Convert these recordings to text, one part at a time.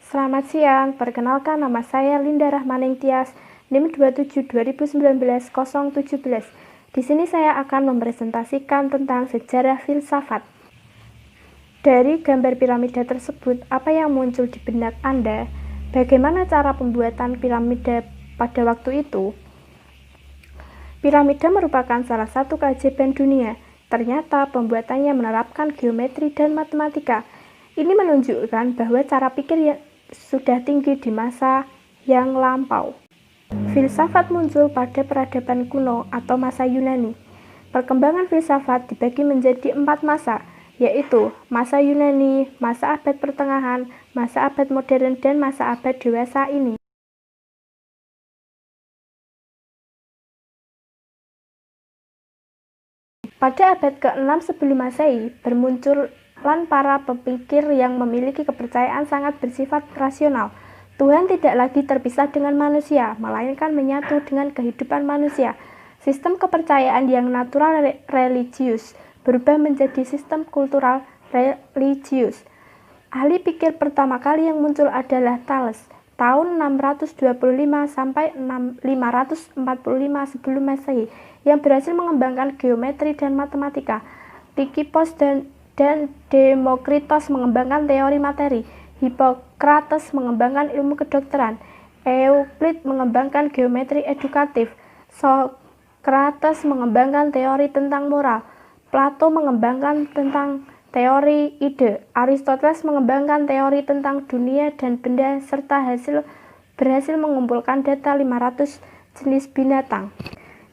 Selamat siang, perkenalkan nama saya Linda Rahmaning Tias, NIM 27 2019 017. Di sini saya akan mempresentasikan tentang sejarah filsafat. Dari gambar piramida tersebut, apa yang muncul di benak Anda? Bagaimana cara pembuatan piramida pada waktu itu? Piramida merupakan salah satu keajaiban dunia. Ternyata pembuatannya menerapkan geometri dan matematika. Ini menunjukkan bahwa cara pikir yang sudah tinggi di masa yang lampau. Filsafat muncul pada peradaban kuno atau masa Yunani. Perkembangan filsafat dibagi menjadi 4 masa, yaitu masa Yunani, masa abad pertengahan, masa abad modern, dan masa abad dewasa ini. Pada abad ke-6 sebelum Masehi, bermunculan para pemikir yang memiliki kepercayaan sangat bersifat rasional. Tuhan tidak lagi terpisah dengan manusia, melainkan menyatu dengan kehidupan manusia. Sistem kepercayaan yang natural religius berubah menjadi sistem kultural religius. Ahli pikir pertama kali yang muncul adalah Thales, tahun 625 sampai 545 sebelum Masehi, yang berhasil mengembangkan geometri dan matematika. Lysippos dan Demokritos mengembangkan teori materi. Hippocrates mengembangkan ilmu kedokteran. Euclid mengembangkan geometri edukatif. Socrates mengembangkan teori tentang moral. Plato mengembangkan tentang teori ide. Aristoteles mengembangkan teori tentang dunia dan benda serta berhasil mengumpulkan data 500 jenis binatang.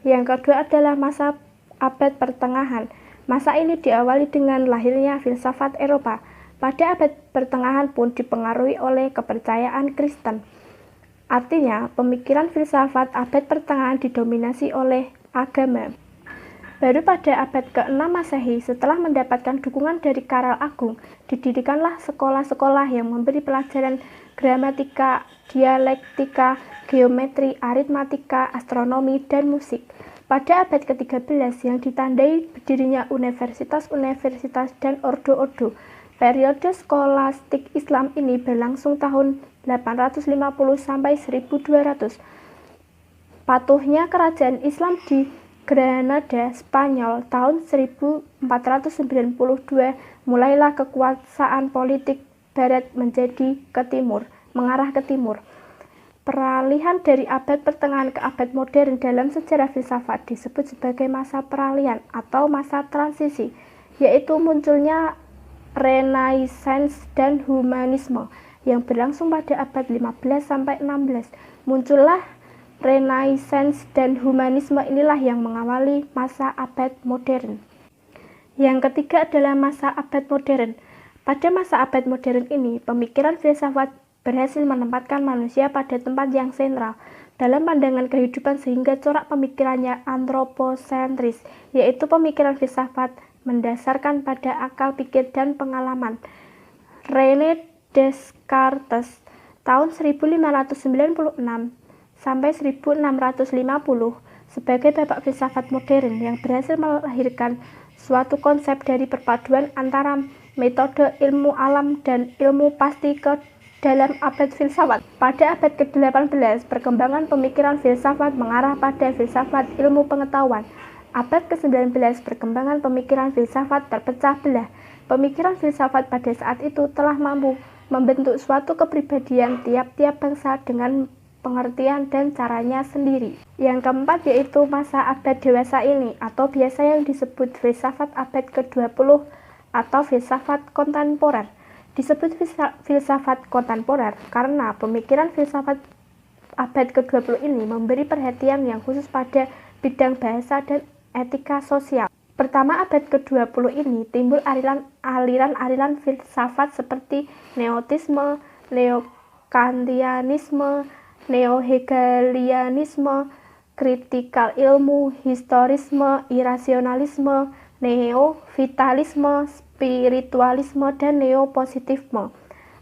Yang kedua adalah masa abad pertengahan. Masa ini diawali dengan lahirnya filsafat Eropa. Pada abad pertengahan pun dipengaruhi oleh kepercayaan Kristen. Artinya, pemikiran filsafat abad pertengahan didominasi oleh agama. Baru pada abad ke-6 Masehi, setelah mendapatkan dukungan dari Karel Agung, didirikanlah sekolah-sekolah yang memberi pelajaran gramatika, dialektika, geometri, aritmatika, astronomi, dan musik. Pada abad ke-13 yang ditandai berdirinya universitas-universitas dan ordo-ordo. Periode skolastik Islam ini berlangsung tahun 850 sampai 1200. Patuhnya kerajaan Islam di Granada, Spanyol tahun 1492, mulailah kekuasaan politik barat mengarah ke timur. Peralihan dari abad pertengahan ke abad modern dalam sejarah filsafat disebut sebagai masa peralihan atau masa transisi, yaitu munculnya Renaissance dan humanisme yang berlangsung pada abad 15 sampai 16. Muncullah Renaissance dan humanisme inilah yang mengawali masa abad modern. Yang ketiga adalah masa abad modern. Pada masa abad modern ini, pemikiran filsafat berhasil menempatkan manusia pada tempat yang sentral dalam pandangan kehidupan sehingga corak pemikirannya antroposentris, yaitu pemikiran filsafat mendasarkan pada akal pikir dan pengalaman. René Descartes tahun 1596 sampai 1650 sebagai bapak filsafat modern yang berhasil melahirkan suatu konsep dari perpaduan antara metode ilmu alam dan ilmu pasti ke dalam abad filsafat. Pada abad ke-18, perkembangan pemikiran filsafat mengarah pada filsafat ilmu pengetahuan. Abad ke-19, perkembangan pemikiran filsafat terpecah belah. Pemikiran filsafat pada saat itu telah mampu membentuk suatu kepribadian tiap-tiap bangsa dengan pengertian dan caranya sendiri. Yang keempat yaitu masa abad dewasa ini, atau biasa yang disebut filsafat abad ke-20 atau filsafat kontemporer. Disebut filsafat kontemporer karena pemikiran filsafat abad ke-20 ini memberi perhatian yang khusus pada bidang bahasa dan etika sosial. Pertama abad ke-20 ini timbul aliran-aliran filsafat seperti neotisme, neokantianisme, neo-hegelianisme, kritikal ilmu, historisme, irasionalisme, neo-vitalisme, spiritualisme, dan neopositifme.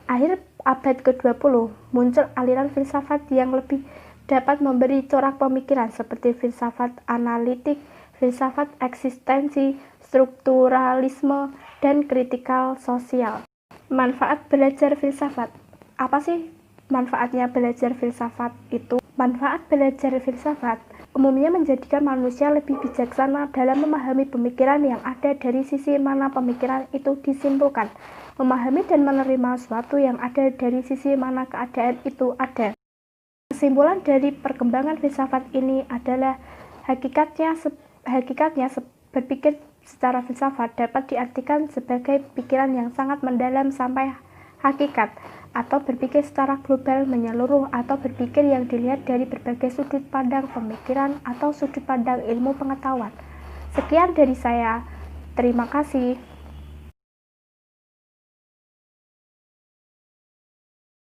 Akhir abad ke-20 muncul aliran filsafat yang lebih dapat memberi corak pemikiran seperti filsafat analitik, filsafat eksistensi, strukturalisme, dan kritikal sosial. Manfaat belajar filsafat. Apa sih manfaatnya belajar filsafat itu? Manfaat belajar filsafat umumnya menjadikan manusia lebih bijaksana dalam memahami pemikiran yang ada dari sisi mana pemikiran itu disimpulkan, memahami dan menerima sesuatu yang ada dari sisi mana keadaan itu ada. Kesimpulan dari perkembangan filsafat ini adalah hakikatnya berpikir secara filsafat dapat diartikan sebagai pikiran yang sangat mendalam sampai hakikat, atau berpikir secara global menyeluruh, atau berpikir yang dilihat dari berbagai sudut pandang pemikiran atau sudut pandang ilmu pengetahuan. Sekian dari saya. Terima kasih.